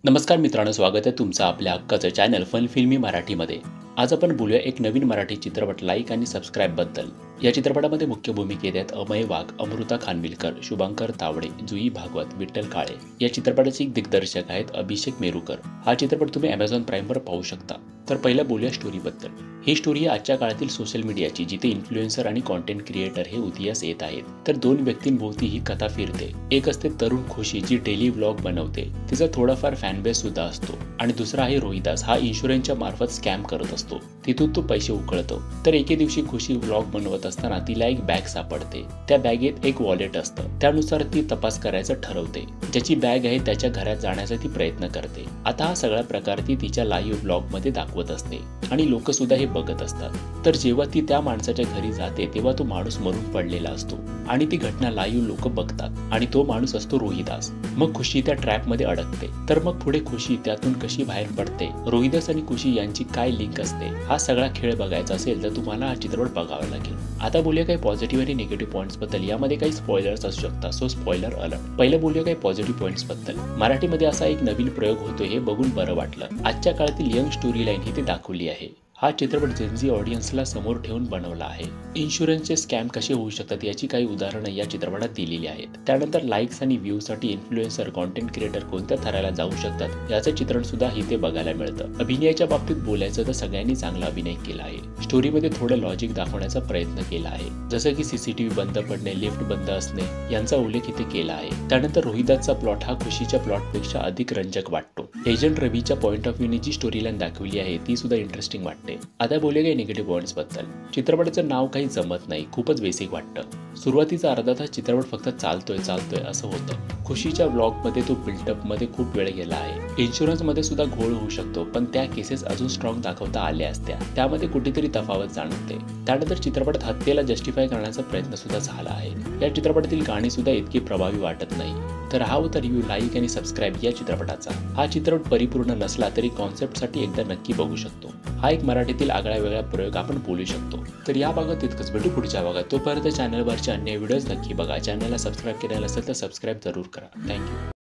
नमस्कार मित्रांनो, स्वागत आहे तुमचं आपल्या हक्काचं चॅनल फन फिल्मी मराठीमध्ये। आज आपण बोलूया एक नवीन मराठी चित्रपट लाईक आणि सबस्क्राईब बद्दल। या चित्रपटामध्ये मुख्य भूमिकेत आहेत अमय वाघ, अमृता खानविलकर, शुभंकर तावडे, जुई भागवत, विठ्ठल काळे। या चित्रपटाचे दिग्दर्शक आहेत अभिषेक मेरुकर। हा चित्रपट तुम्ही Amazon प्राइमवर पाहू शकता। तर पहिला बोलूया स्टोरी बद्दल। ही स्टोरी आहे आजच्या काळातील सोशल मीडियाची, जिथे इन्फ्लुएन्सर आणि कंटेंट क्रिएटर हे उदयास येत आहेत। तर दोन व्यक्तींभोवती ही कथा फिरते। एक असते तरुण खुशी, जी डेली व्लॉग बनवते, तिचा थोडाफार फॅन बेस सुद्धा असतो, आणि दुसरा आहे रोहिदास, हा इन्शुरन्सच्या मार्फत स्कॅम करत असतो, तिथून तो पैसे उकळतो। तर एके दिवशी खुशी व्लॉग बनवत असताना तिला एक बॅग सापडते। त्या बॅगेत एक वॉलेट असतं। त्यानुसार ती तपास करायचं ठरवते। ज्याची बॅग आहे त्याच्या घरात जाण्याचा ती प्रयत्न करते। आता हा सगळा प्रकार ती तिच्या लाईव्ह व्लॉग मध्ये दाखवत असते, आणि लोक सुद्धा हे बघत असतात। तर जेव्हा ती त्या माणसाच्या घरी जाते तेव्हा तो माणूस मरून पडलेला असतो, आणि ती घटना लाईव्ह लोक बघतात, आणि तो माणूस असतो रोहिदास। मग खुशी त्या ट्रॅप मध्ये अडकते। तर मग पुढे खुशी त्यातून कशी बाहेर पडते, रोहिदास आणि खुशी यांची काय लिंक असते, हा सगळा खेळ बघायचा असेल तर तुम्हाला हा चित्रपट बघावा लागेल। आता बोलूया काही पॉझिटिव्ह आणि निगेटिव्ह पॉइंट्स बद्दल। यामध्ये काही स्पॉयलर्स असू शकतात, सो स्पॉइलर अलर्ट। पहिलं बोलूया काही पॉझिटिव्ह पॉइंट्स बद्दल। मराठीमध्ये असा एक नवीन प्रयोग होतोय हे बघून बरं वाटलं। आजच्या काळातील यंग स्टोरी लाईन ही ती दाखवली आहे। हा चित्रपट जेनझी ऑडियन्सला समोर ठेवून बनवला आहे। इन्शुरन्सचे स्कॅम कसे होऊ शकतात याची काही उदाहरणं या चित्रपटात दिलेली आहेत। त्यानंतर लाईक्स आणि व्ह्यूसाठी इन्फ्लुएन्सर, कंटेंट क्रिएटर कोणत्या थराला जाऊ शकतात याचं चित्रण सुद्धा इथे बघायला मिळतं। अभिनयाच्या बाबतीत बोलायचं तर सगळ्यांनी चांगला अभिनय केला आहे। स्टोरीमध्ये थोडं लॉजिक दाखवण्याचा प्रयत्न केला आहे, जसं की सीसीटीव्ही बंद पडणे, लिफ्ट बंद असणे यांचा उल्लेख इथे केला आहे। त्यानंतर रोहिदासचा प्लॉट हा खुशीच्या प्लॉटपेक्षा अधिक रंजक वाटतो। एजंट रवीच्या पॉइंट ऑफ व्ह्यूने जी स्टोरी लाईन दाखवली आहे ती सुद्धा इंटरेस्टिंग वाटते। आता बोलूया काही निगेटिव्ह पॉइंट्स बद्दल। चित्रपटाचं नाव काही जमत नाही, खूपच बेसिक वाटतं। सुरुवातीचा अर्धा तास चित्रपट फक्त चालतोय असं होतं। खुशीच्या व्लॉग मध्ये तो बिल्डअप मध्ये खूप वेळ गेला आहे। इन्शुरन्स मध्ये सुद्धा घोळ होऊ शकतो, पण त्या केसेस अजून स्ट्रॉंग दाखवता आल्या असत्या, त्यामध्ये कुठेतरी तफावत जाणवते। त्यानंतर चित्रपटात हत्येला जस्टिफाय करण्याचा प्रयत्न सुद्धा झाला आहे। या चित्रपटातील गाणी सुद्धा इतकी प्रभावी वाटत नाही। तर हा होता रिव्ह्यू लाईक आणि सबस्क्राईब या चित्रपटाचा। हा चित्रपट परिपूर्ण नसला तरी कॉन्सेप्टसाठी एकदा नक्की बघू शकतो। हा एक मराठीतील आगळा वेगळा प्रयोग आपण बोलू शकतो। तर या भागात तितकंच, भेटू पुढच्या भागात। तोपर्यंत चॅनलवरचे अन्य व्हिडिओज नक्की बघा। चॅनलला सबस्क्राईब केलेलं असेल तर सबस्क्राईब जरूर करा। थँक्यू।